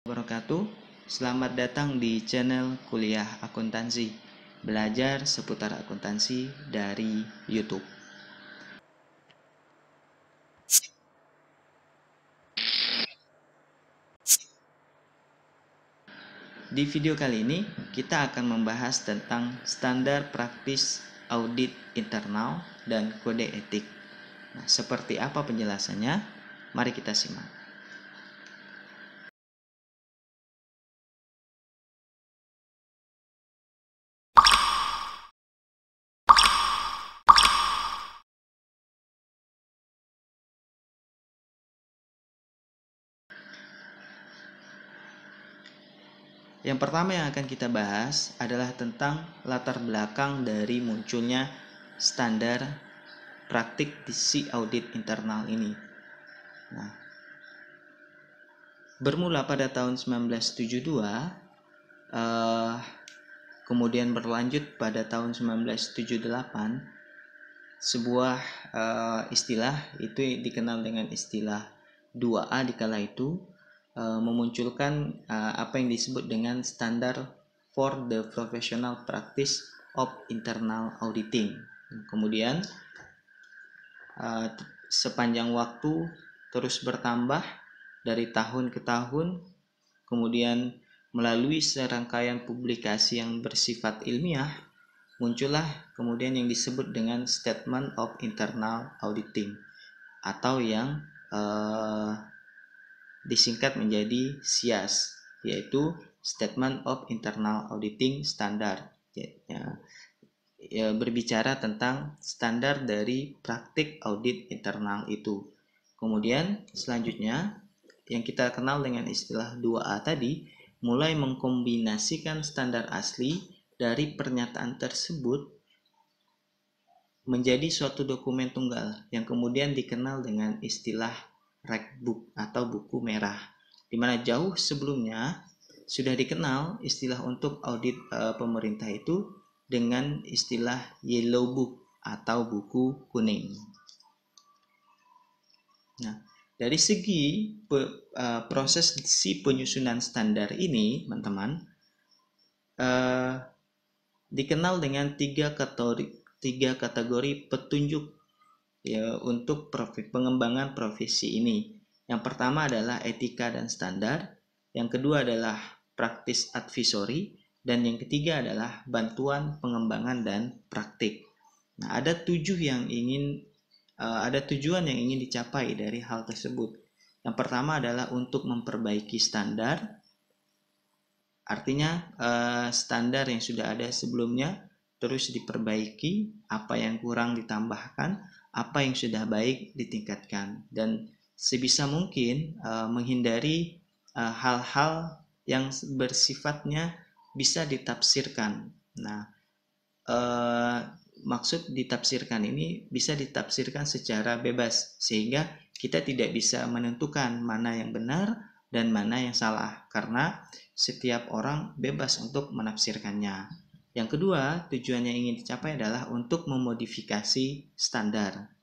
Wabarakatuh. Selamat datang di channel Kuliah Akuntansi. Belajar seputar akuntansi dari YouTube. Di video kali ini kita akan membahas tentang standar praktis audit internal dan kode etik. Nah, seperti apa penjelasannya? Mari kita simak. Yang pertama yang akan kita bahas adalah tentang latar belakang dari munculnya standar praktik si audit internal ini. Nah, bermula pada tahun 1972, kemudian berlanjut pada tahun 1978, sebuah istilah itu dikenal dengan istilah 2A di kala itu memunculkan apa yang disebut dengan standar for the professional practice of internal auditing. Kemudian sepanjang waktu terus bertambah dari tahun ke tahun, kemudian melalui serangkaian publikasi yang bersifat ilmiah, muncullah kemudian yang disebut dengan Statement of Internal Auditing atau yang disingkat menjadi SIAS, yaitu Statement of Internal Auditing Standard. Berbicara tentang standar dari praktik audit internal itu. Kemudian selanjutnya yang kita kenal dengan istilah 2A tadi mulai mengkombinasikan standar asli dari pernyataan tersebut menjadi suatu dokumen tunggal yang kemudian dikenal dengan istilah Reg Book atau buku merah, di mana jauh sebelumnya sudah dikenal istilah untuk audit pemerintah itu dengan istilah Yellow Book atau buku kuning. Nah, dari segi proses si penyusunan standar ini, teman-teman, dikenal dengan tiga kategori petunjuk ya untuk pengembangan profesi ini. Yang pertama adalah etika dan standar, yang kedua adalah practice advisory, dan yang ketiga adalah bantuan pengembangan dan praktik. Nah, ada tujuan yang ingin dicapai dari hal tersebut. Yang pertama adalah untuk memperbaiki standar, artinya standar yang sudah ada sebelumnya terus diperbaiki, apa yang kurang ditambahkan, apa yang sudah baik ditingkatkan, dan sebisa mungkin menghindari hal-hal yang bersifatnya bisa ditafsirkan. Nah, maksud ditafsirkan ini bisa ditafsirkan secara bebas sehingga kita tidak bisa menentukan mana yang benar dan mana yang salah karena setiap orang bebas untuk menafsirkannya. Yang kedua, tujuan yang ingin dicapai adalah untuk memodifikasi standar.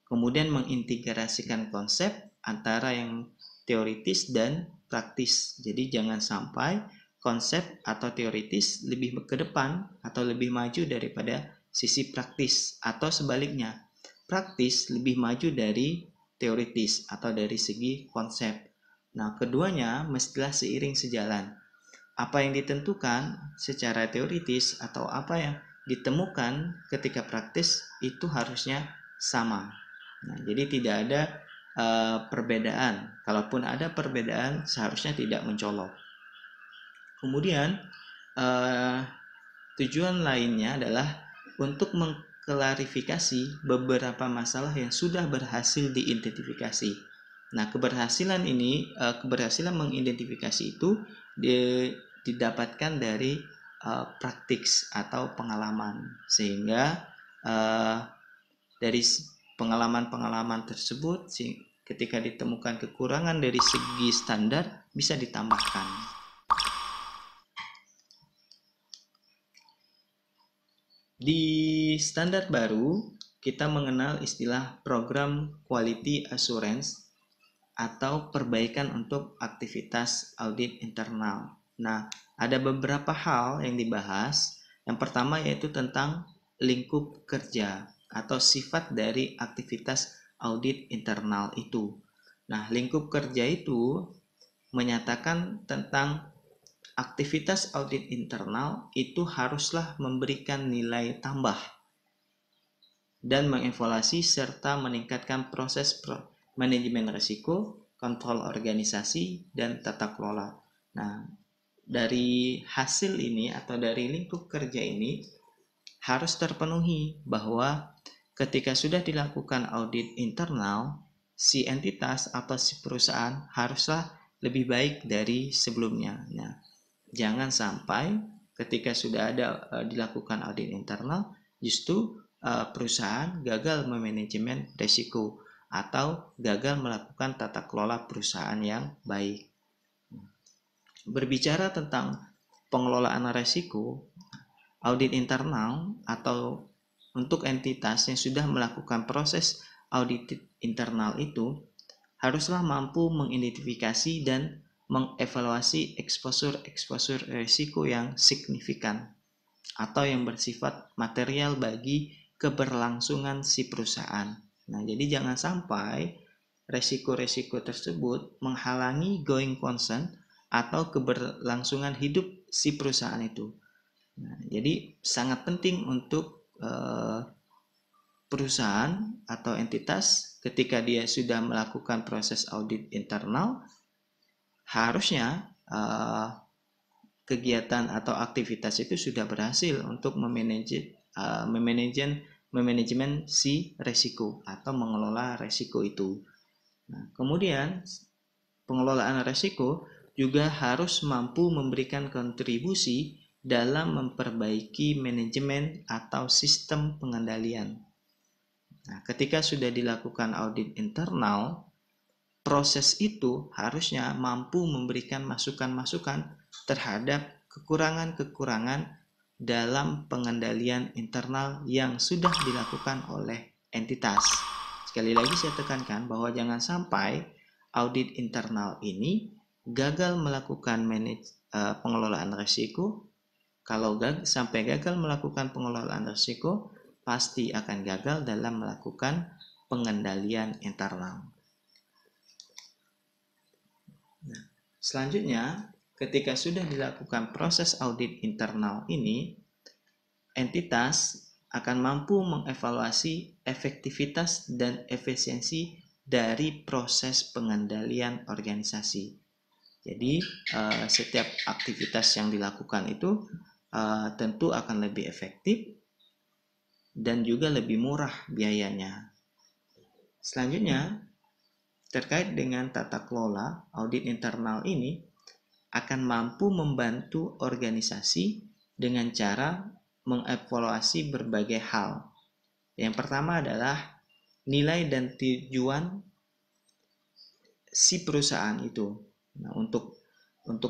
Kemudian mengintegrasikan konsep antara yang teoritis dan praktis. Jadi jangan sampai konsep atau teoritis lebih ke depan atau lebih maju daripada sisi praktis, atau sebaliknya, praktis lebih maju dari teoritis atau dari segi konsep. Nah, keduanya mestilah seiring sejalan. Apa yang ditentukan secara teoritis atau apa yang ditemukan ketika praktis itu harusnya sama. Nah, jadi tidak ada perbedaan. Kalaupun ada perbedaan, seharusnya tidak mencolok. Kemudian tujuan lainnya adalah untuk mengklarifikasi beberapa masalah yang sudah berhasil diidentifikasi. Nah, keberhasilan mengidentifikasi itu didapatkan dari praktik atau pengalaman, sehingga dari pengalaman-pengalaman tersebut ketika ditemukan kekurangan dari segi standar bisa ditambahkan. Di standar baru, kita mengenal istilah program quality assurance atau perbaikan untuk aktivitas audit internal. Nah, ada beberapa hal yang dibahas. Yang pertama yaitu tentang lingkup kerja atau sifat dari aktivitas audit internal itu. Nah, lingkup kerja itu menyatakan tentang aktivitas audit internal itu haruslah memberikan nilai tambah dan mengevaluasi serta meningkatkan proses manajemen risiko, kontrol organisasi, dan tata kelola. Nah, dari hasil ini atau dari lingkup kerja ini harus terpenuhi bahwa ketika sudah dilakukan audit internal, si entitas atau si perusahaan haruslah lebih baik dari sebelumnya. Nah, jangan sampai ketika sudah ada dilakukan audit internal, justru perusahaan gagal memanajemen risiko atau gagal melakukan tata kelola perusahaan yang baik. Berbicara tentang pengelolaan risiko, audit internal atau untuk entitas yang sudah melakukan proses audit internal itu haruslah mampu mengidentifikasi dan mengevaluasi eksposur risiko yang signifikan atau yang bersifat material bagi keberlangsungan si perusahaan. Nah, jadi jangan sampai resiko-resiko tersebut menghalangi going concern atau keberlangsungan hidup si perusahaan itu. Nah, jadi sangat penting untuk perusahaan atau entitas ketika dia sudah melakukan proses audit internal, harusnya kegiatan atau aktivitas itu sudah berhasil untuk memanajemen si resiko atau mengelola resiko itu. Nah, kemudian pengelolaan resiko juga harus mampu memberikan kontribusi dalam memperbaiki manajemen atau sistem pengendalian. Nah, ketika sudah dilakukan audit internal, proses itu harusnya mampu memberikan masukan-masukan terhadap kekurangan-kekurangan dalam pengendalian internal yang sudah dilakukan oleh entitas. Sekali lagi saya tekankan bahwa jangan sampai audit internal ini gagal melakukan pengelolaan risiko. Kalau sampai gagal melakukan pengelolaan risiko, pasti akan gagal dalam melakukan pengendalian internal. Nah, selanjutnya, ketika sudah dilakukan proses audit internal ini, entitas akan mampu mengevaluasi efektivitas dan efisiensi dari proses pengendalian organisasi. Jadi, setiap aktivitas yang dilakukan itu tentu akan lebih efektif dan juga lebih murah biayanya. Selanjutnya, terkait dengan tata kelola, audit internal ini akan mampu membantu organisasi dengan cara mengevaluasi berbagai hal. Yang pertama adalah nilai dan tujuan si perusahaan itu. Nah, untuk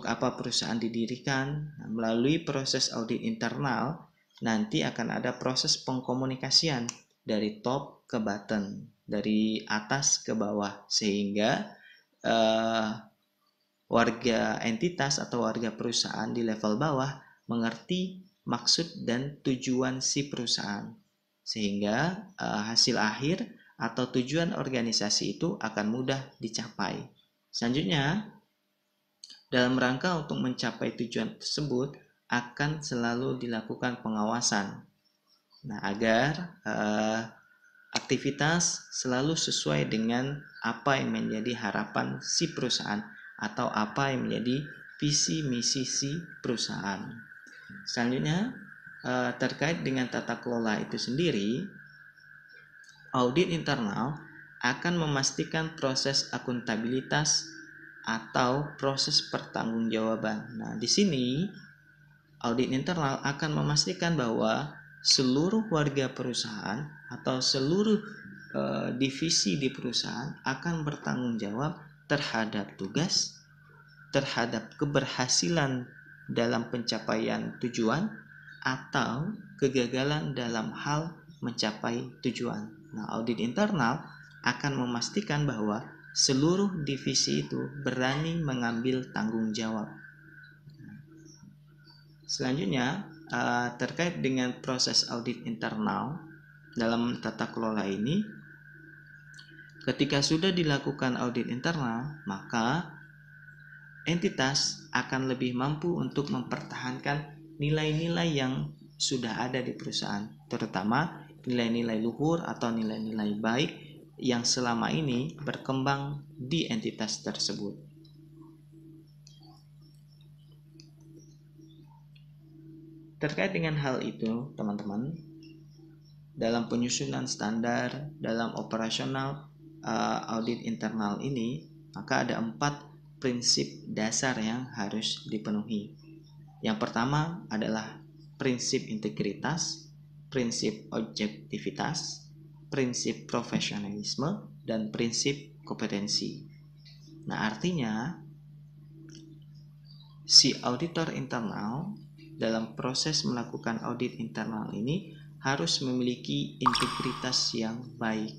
apa perusahaan didirikan? Nah, melalui proses audit internal, nanti akan ada proses pengkomunikasian dari top ke bottom, dari atas ke bawah, sehingga warga entitas atau warga perusahaan di level bawah mengerti maksud dan tujuan si perusahaan, sehingga hasil akhir atau tujuan organisasi itu akan mudah dicapai. Selanjutnya, dalam rangka untuk mencapai tujuan tersebut akan selalu dilakukan pengawasan. Nah, agar aktivitas selalu sesuai dengan apa yang menjadi harapan si perusahaan atau apa yang menjadi visi misi si perusahaan. Selanjutnya, terkait dengan tata kelola itu sendiri, audit internal akan memastikan proses akuntabilitas atau proses pertanggungjawaban. Nah, di sini audit internal akan memastikan bahwa seluruh warga perusahaan atau seluruh divisi di perusahaan akan bertanggung jawab terhadap tugas, terhadap keberhasilan dalam pencapaian tujuan atau kegagalan dalam hal mencapai tujuan. Nah, audit internal akan memastikan bahwa seluruh divisi itu berani mengambil tanggung jawab. Selanjutnya, terkait dengan proses audit internal dalam tata kelola ini, ketika sudah dilakukan audit internal, maka entitas akan lebih mampu untuk mempertahankan nilai-nilai yang sudah ada di perusahaan, terutama nilai-nilai luhur atau nilai-nilai baik yang selama ini berkembang di entitas tersebut. Terkait dengan hal itu, teman-teman, dalam penyusunan standar dalam operasional audit internal ini, maka ada 4 prinsip dasar yang harus dipenuhi. Yang pertama adalah prinsip integritas, prinsip objektivitas, prinsip profesionalisme, dan prinsip kompetensi. Nah, artinya si auditor internal dalam proses melakukan audit internal ini harus memiliki integritas yang baik.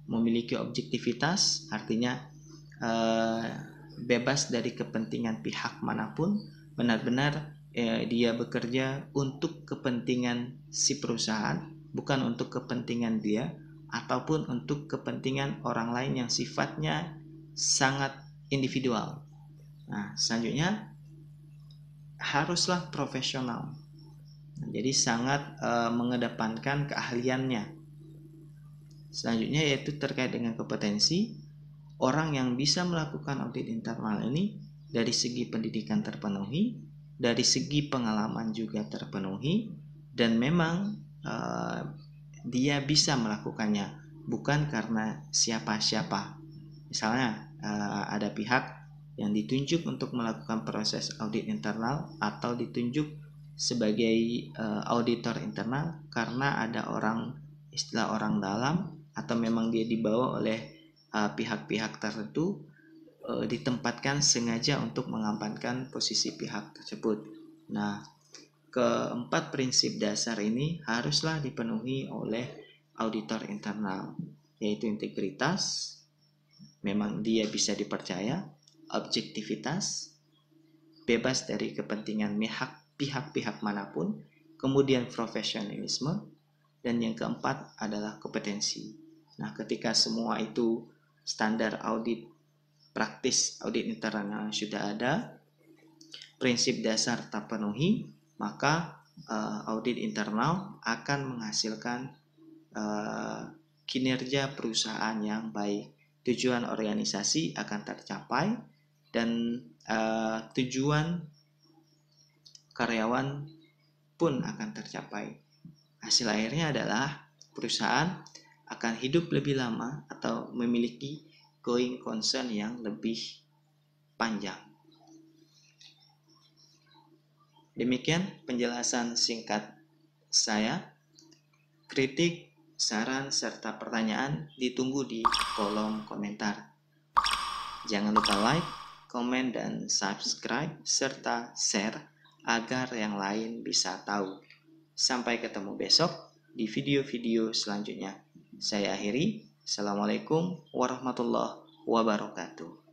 Memiliki objektivitas artinya bebas dari kepentingan pihak manapun, benar-benar dia bekerja untuk kepentingan si perusahaan, bukan untuk kepentingan dia ataupun untuk kepentingan orang lain yang sifatnya sangat individual. Nah, selanjutnya haruslah profesional. Jadi sangat mengedepankan keahliannya. Selanjutnya yaitu terkait dengan kompetensi. Orang yang bisa melakukan audit internal ini dari segi pendidikan terpenuhi, dari segi pengalaman juga terpenuhi, dan memang dia bisa melakukannya, bukan karena siapa-siapa. Misalnya ada pihak yang ditunjuk untuk melakukan proses audit internal atau ditunjuk sebagai auditor internal karena ada istilah orang dalam, atau memang dia dibawa oleh pihak-pihak tertentu, ditempatkan sengaja untuk mengamankan posisi pihak tersebut. Nah, keempat prinsip dasar ini haruslah dipenuhi oleh auditor internal, yaitu integritas, memang dia bisa dipercaya, objektivitas, bebas dari kepentingan pihak-pihak manapun, kemudian profesionalisme, dan yang keempat adalah kompetensi. Nah, ketika semua itu standar audit praktis audit internal sudah ada, prinsip dasar terpenuhi, maka audit internal akan menghasilkan kinerja perusahaan yang baik. Tujuan organisasi akan tercapai dan tujuan karyawan pun akan tercapai. Hasil akhirnya adalah perusahaan akan hidup lebih lama atau memiliki going concern yang lebih panjang. Demikian penjelasan singkat saya. Kritik, saran, serta pertanyaan ditunggu di kolom komentar. Jangan lupa like, komen, dan subscribe, serta share agar yang lain bisa tahu. Sampai ketemu besok di video-video selanjutnya. Saya akhiri. Assalamualaikum warahmatullahi wabarakatuh.